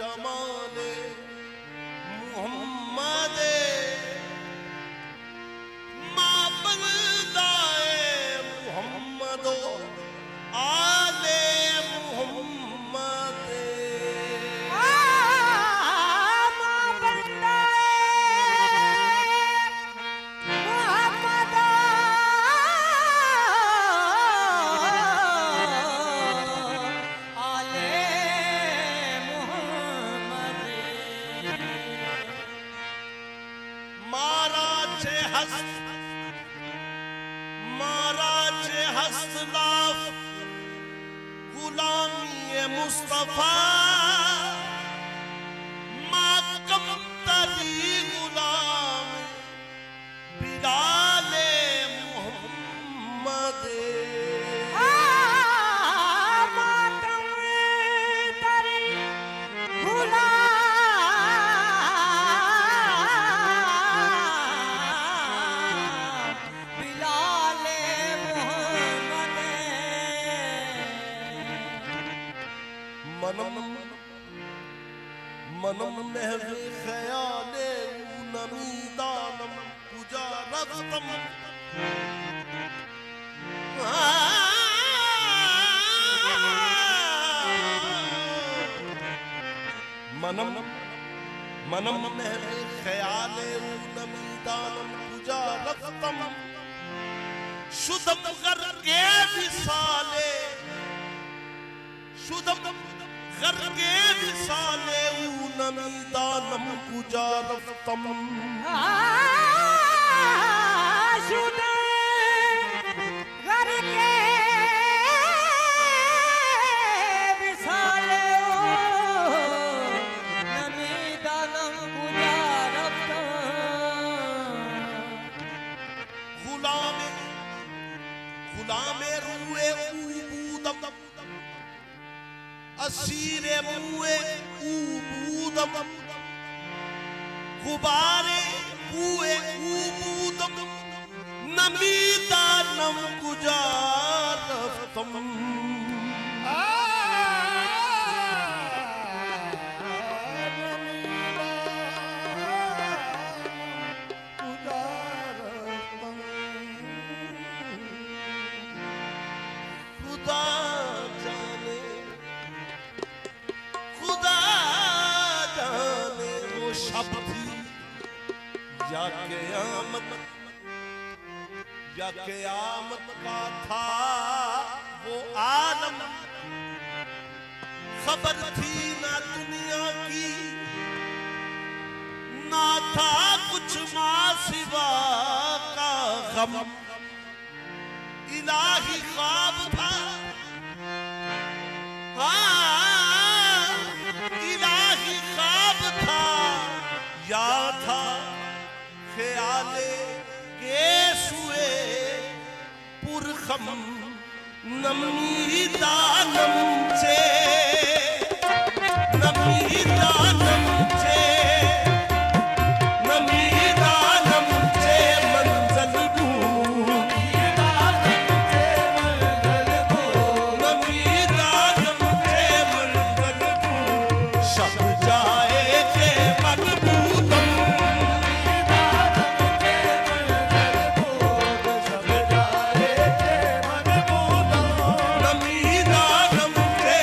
जमाने मोहम्मद माँ बंदाए मोहम्मद आले मोहम्मद माँ बंदाए मोहम्मद आले मोहम्मद महाराज हस्तलाफ गुलामी मुस्तफा माकम तरी गुलाम बिलाले मोहम्मद मनम महवे ख्याले नमी दानम पूजा रफ्तम मनम महवे ख्याले नमी दानम पूजा रफ्तम शुद्धम करके विसाले शुद्धम करके विसाले नमी दानम पूजा रफ्तम शुद्धम करके विसाले नमी दानम पूजा रफ्तम गुलामे रुए ऊबूदम असीरे मुए ऊबूदम गुबारे हुए ऊबूदम नमी दानम गुजारतम या क़यामत का था वो आलम खबर थी ना दुनिया की ना था कुछ माँ सिवा का गम इलाही ख्वाब था हाँ इलाही ख्वाब था या था ख्याले के सुए पुरखम नमी दानम चे नमी दानम चे नमी दानम चे मंजल नमी दानम चे मंजल शब जाए के मकबूतम नमी दानम चे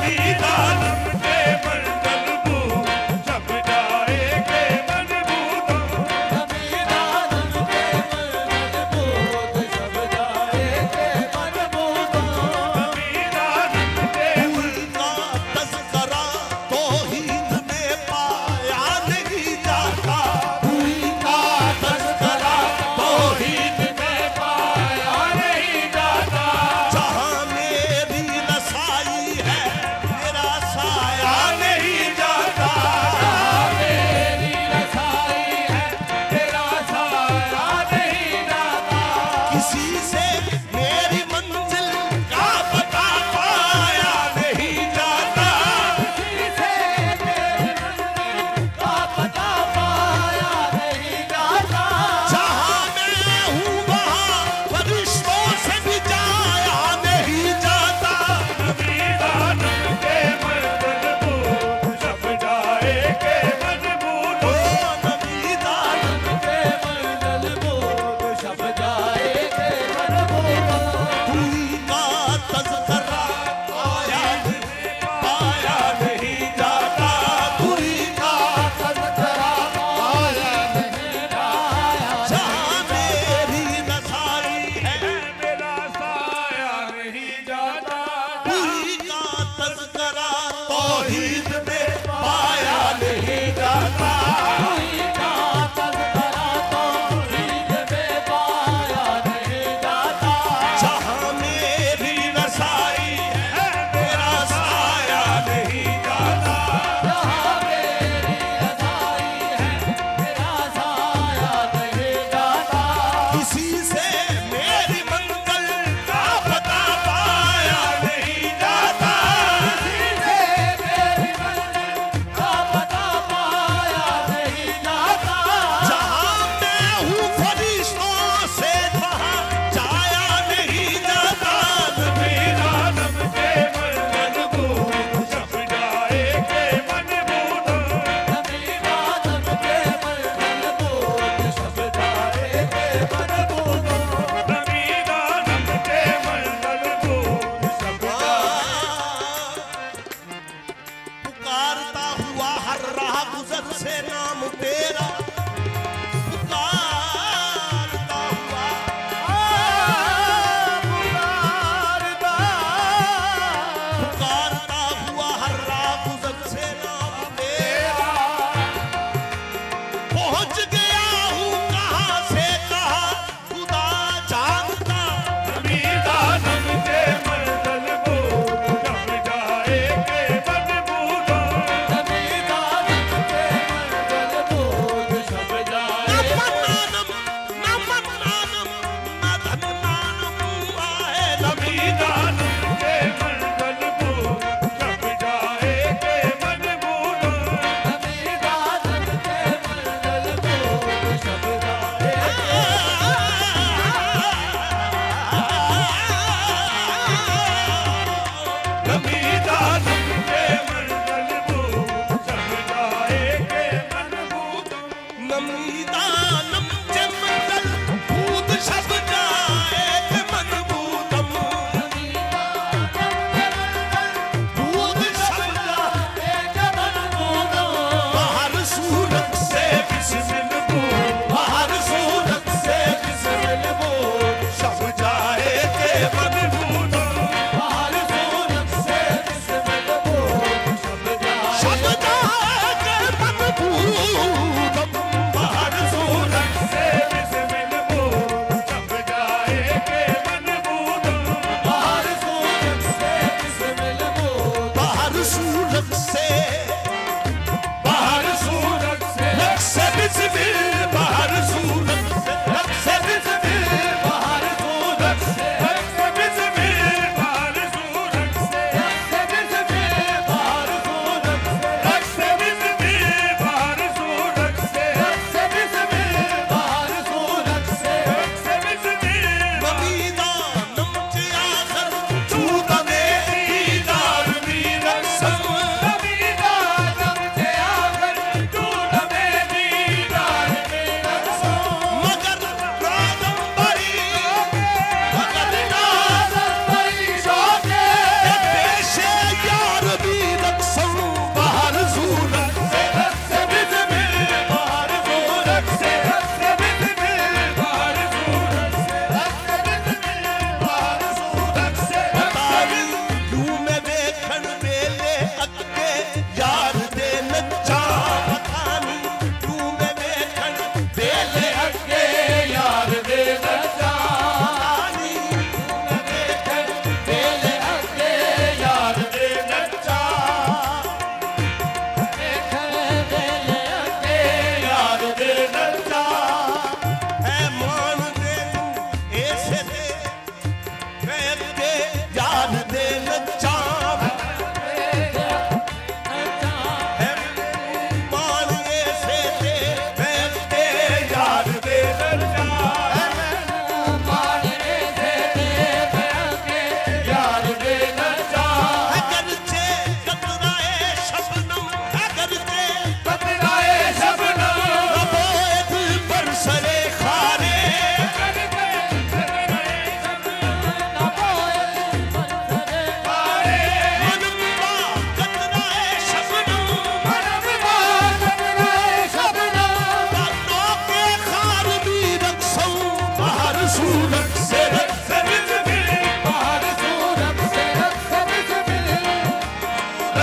नमीदानम के मंडल को जब जाएंगे मनभूतम नमीदानम के मनभूत सब जाएंगे मनभूतम नमीदानम के उनका तज़करा तौहीद में पाया नहीं जाता उनका तज़करा तौहीद में पाया नहीं जाता जहाँ मेरी रसाई है मेरा साया नहीं जाता मेरी रसाई है तेरा साया नहीं जाता किसी से मेरी मंजिल का पता पाया नहीं जाता किसी से तेरे मंदिर का पता पाया नहीं जाता जहाँ मैं हूँ वहाँ फरिश्तों से भी जाया नहीं जाता नमीदानम के मंडल को जब जाएंगे मनभूत नमीदानम के मंडल बोध सब जाएंगे मनभूतम उनका तज़करा पाया नहीं जाता उनका तज़करा पाया नहीं पाया जहाँ मेरी नसाई है मेरा साया नहीं जाता उनका तज़करा तौहीद में पाया नहीं जाता का तज़करा तो हीद में पाया नहीं जाता जहाँ मेरी रसाई है मेरा साया नहीं जाता जहाँ मेरी रसाई है मेरा साया नहीं जाता किसी से मेरी मंगल का पता पाया नहीं जाता किसी से मेरी मंजिल का पता पाया नहीं जाता जहाँ मैं हूँ फरिश्तों से वहाँ जाया नहीं जाता नमीदानम के मंडल को जब जाएंगे मनभूत नमीदानम के मंडल बोध सब जाएंगे मनभूतम नमीदानम के मंडल को सब पुकारता हुआ हर राह गुजर से नाम तेरा पुकारता हुआ पुकारता हुआ हर राह गुजर से नाम तेरा पहुंच गया हूँ कहाँ से कहाँ खुदा जानता नमीदानम के मंडल को जब जाएंगे मनभूत नमीदानम के मंडल बोध सब जाएंगे नमन्नानम नधन्नानम आए नमीदानम के मंडल को जब जाएंगे मनभूत नमीदानम के मंडल बोध सब जाएंगे नमीदानम के मंडल को जब जाएंगे मनभूत नमीदानम के मंडल भूत सब जाएंगे मनभूतम भूत सब जाएंगे मनभूतम बाहर सूरत से बिस्मिल बोल बाहर सूरत से बिस्मिल बोल सब जाएंगे मनभूत बाहर सूरत से बिस्मिल बोध सब जाएंगे सब जाएंगे मनभूत बाहर सूरत से बिस्मिल बोल सब जाएंगे मनभूत बाहर सूरत से बिस्मिल बोध बाहर सूरत से बाहर सूरत से रख से बिस्मिल बाहर सूरत से रख से बिस्मिल बाहर सूरत से रख से बिस्मिल बाहर सूरत से से बिस्मिल बाहर सूरत से रख से बिस्मिल बाहर सूरत से से बिस्मिल बाहर सूरत से रख से बिस्मिल नमीदानम के आखिर चूत में दीदार भी रख सब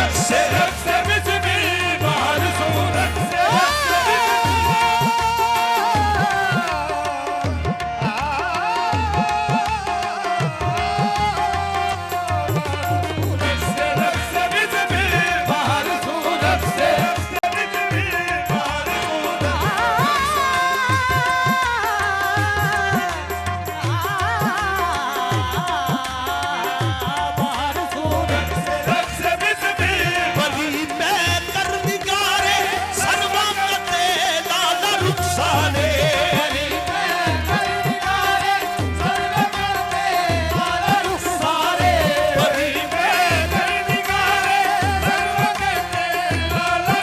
रक्से रक्से बिस्मी बाहर सूरत से रक्से बिस्मी बाहर सूरत से रक्से बिस्मी बली मैं कर निगारे सर्वा कते लाला रुखसाने बली मैं कर निगारे सर्वा कते लाला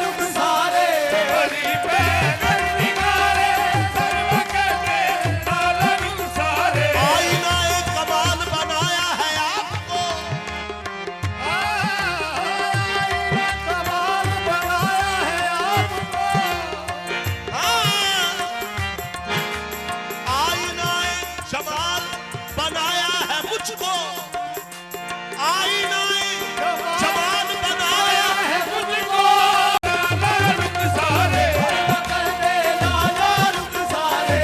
रुखसाने बली मैं कर निगारे सर्वा कते लाला रुखसाने आईना एक कमाल बनाया है आपको आईना एक जमाल बनाया है मुझको आईना एक जमाल बनाया है मुझको लाला रुखसाने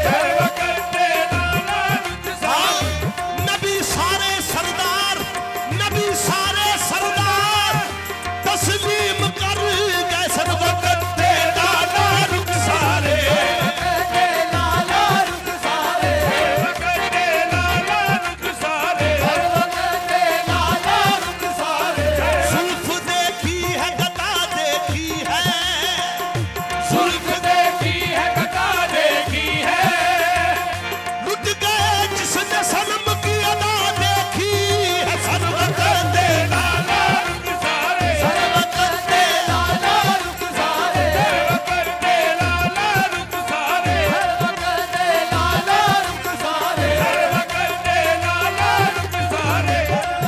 सर्व करते लाला रुखसाने नबी सारे सरदार तस्लीम कर गए सर्व करते लाला रुखसाने सर्व करते लाला रुखसाने जुल्फ देखी है गदा देखी है जुल्फ देखी है गदा देखी है लुट गए जिसने सनम की अदा देखी है सर्व करते लाला रुखसाने सर्व करते लाला रुखसाने सर्व करते लाला रुखसाने सर्व करते लाला रुखसाने सर्व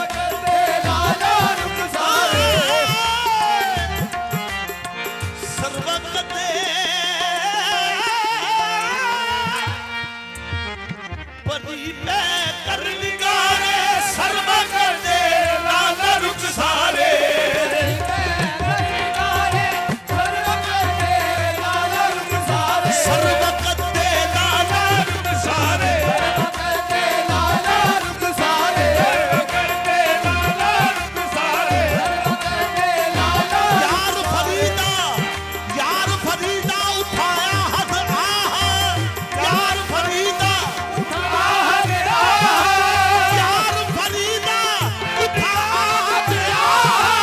करते लाला रुखसाने सर्वकते बली मैं कर निगारे सर्व करते लाला रुखसाने सर्व करते लाला रुखसाने सर्व करते लाला रुखसाने यार फरीदा उठाया हद आहा यार फरीदा यार फरीदा उठाया हद आहा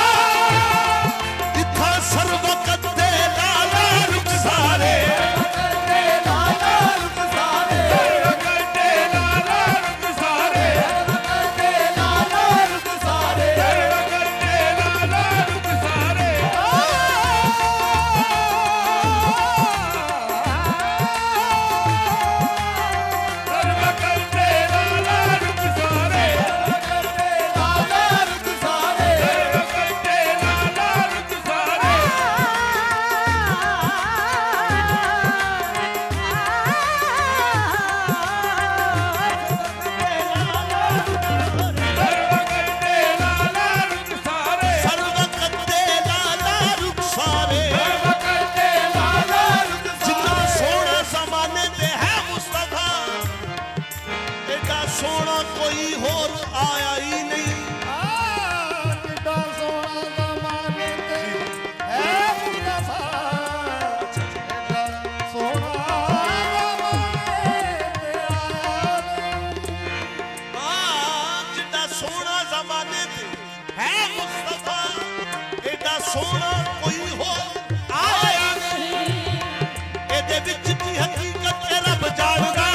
इथा सर्व करते लाला रुखसाने सर्व करते लाला रुखसाने सर्व करते लाला रुखसाने सर्व करते लाला रुखसाने सर्व करते लाला रुखसाने सर्व करते लाला रुखसाने सर्व करते लाला रुखसाने सर्व करते लाला रुखसाने जितना सोना ज़माने ते है मुस्तफा एडा सोना कोई होर आया ही नहीं जितना सोना ज़माने ते है मुस्तफा एडा सोना कोई होर आया नहीं एदे विच की हकीकत है रब जानदा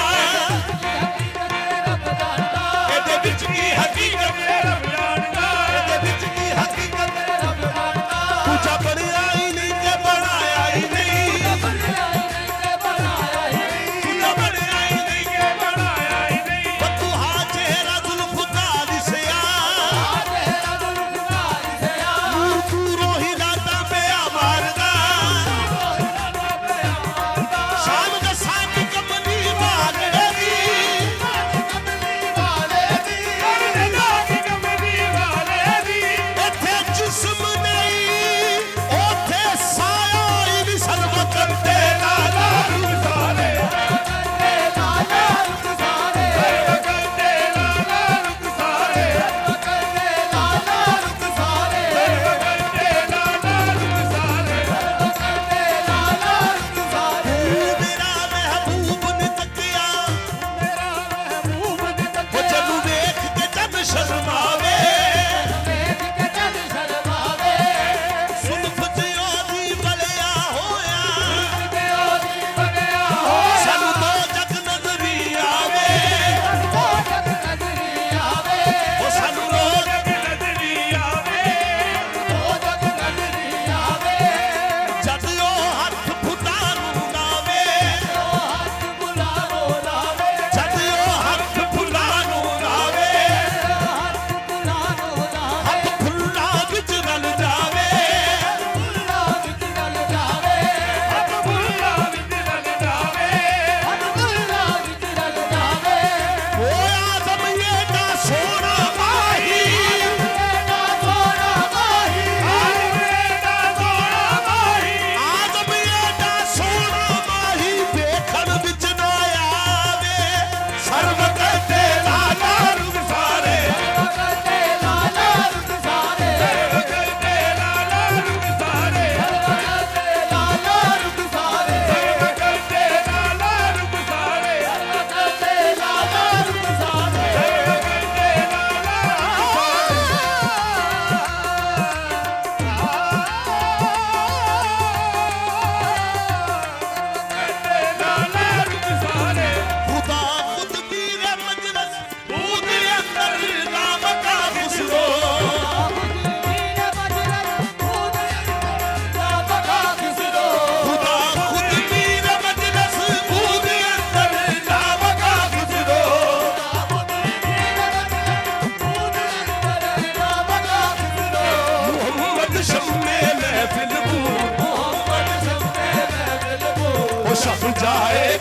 एदे विच की हकीकत है रब जानदा एदे विच की हकीकत है रब जानदा पूछा बनया ही नहीं के बनाया ही नहीं पूछा बनया ही नहीं के बनाया ही नहीं तू हा चेहरा जुल्फ का दिसया नूर पूरो ही राता पे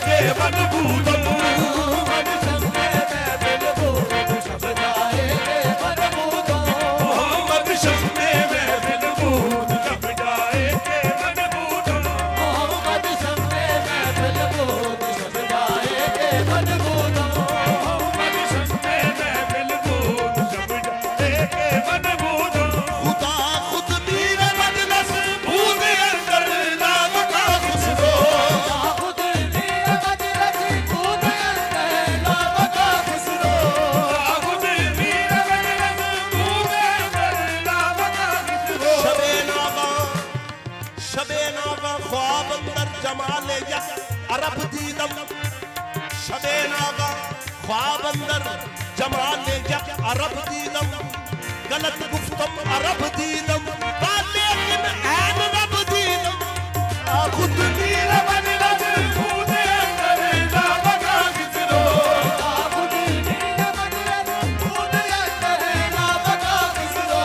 के मनबूदम मोहम्मद शम्मे महफिल बूद शब जाएंगे मनबूदम मोहम्मद शम्मे महफिल बूद जब जाएंगे मनबूदम मोहम्मद शम्मे महफिल बूद शब जाएंगे मनबूदम मोहम्मद शम्मे महफिल बूद जब जाएंगे मनबूदम खुदा खुद मीर मजलिस बूद अंदर नाम का खुशबू खुद मीर मजलिस बूद अंदर नाम का खुशबू खुद मीर मजलिस बूद अंदर नाम का खुशबू शबे नागा ख्वाब अंदर जमाले यस अरब दीदम शबे नागा ख्वाब अंदर जमाले यस अरब दीदम गलत गुफ्तम अरब दीदम लेकिन ऐन रब दीदम खुद मीर मजलिस बूद अंदर नाम का खुशबू खुद मीर मजलिस बूद अंदर नाम का खुशबू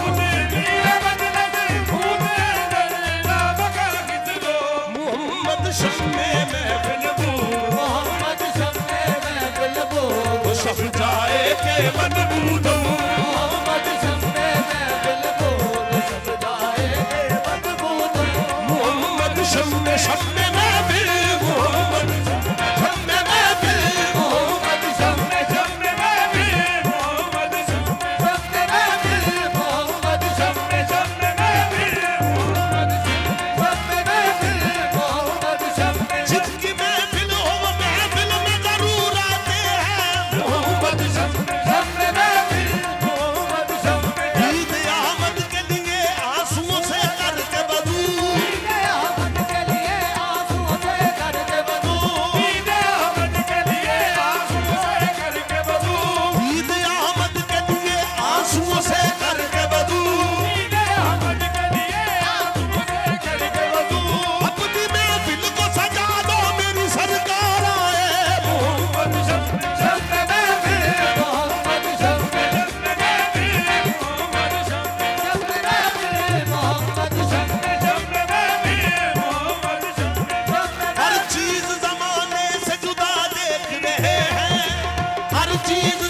खुद मीर मजलिस बूद अंदर नाम का खुशबू मोहम्मद शम्मे महफिल बूद मोहम्मद शम्मे महफिल बूद शब जाए के मनबूदम मोहम्मद शम्मे महफिल बूद शब जाएंगे मनबूदम मोहम्मद शम्मे शम्मे महफिल मोहम्मद शम्मे महफिल मोहम्मद शम्मे शम्मे महफिल मोहम्मद शम्मे शम्मे महफिल मोहम्मद शम्मे शम्मे महफिल शम्मे महफिल मोहम्मद शम्मे जिसकी महफिल हो वो महफिल में जरूर आते हैं मोहम्मद शम्मे शम्मे महफिल मोहम्मद शम्मे ईद आमद के लिए आंसुओं से करके बदू आमद के लिए आंसुओं से करके बदू ईद आमद के लिए आंसुओं से करके बदू ईद आमद के लिए आंसुओं से करके बदू ईद आमद के लिए आंसुओं से करके बदू अपनी महफिल को सजा दो मेरी सरकार आए मोहम्मद शम्मे शम्मे महफिल मोहम्मद शम्मे शम्मे महफिल मोहम्मद शम्मे शम्मे महफिल मोहम्मद शम्मे शम्मे महफिल मोहम्मद शम्मे हर चीज जमाने से जुदा देख रहे हैं हर चीज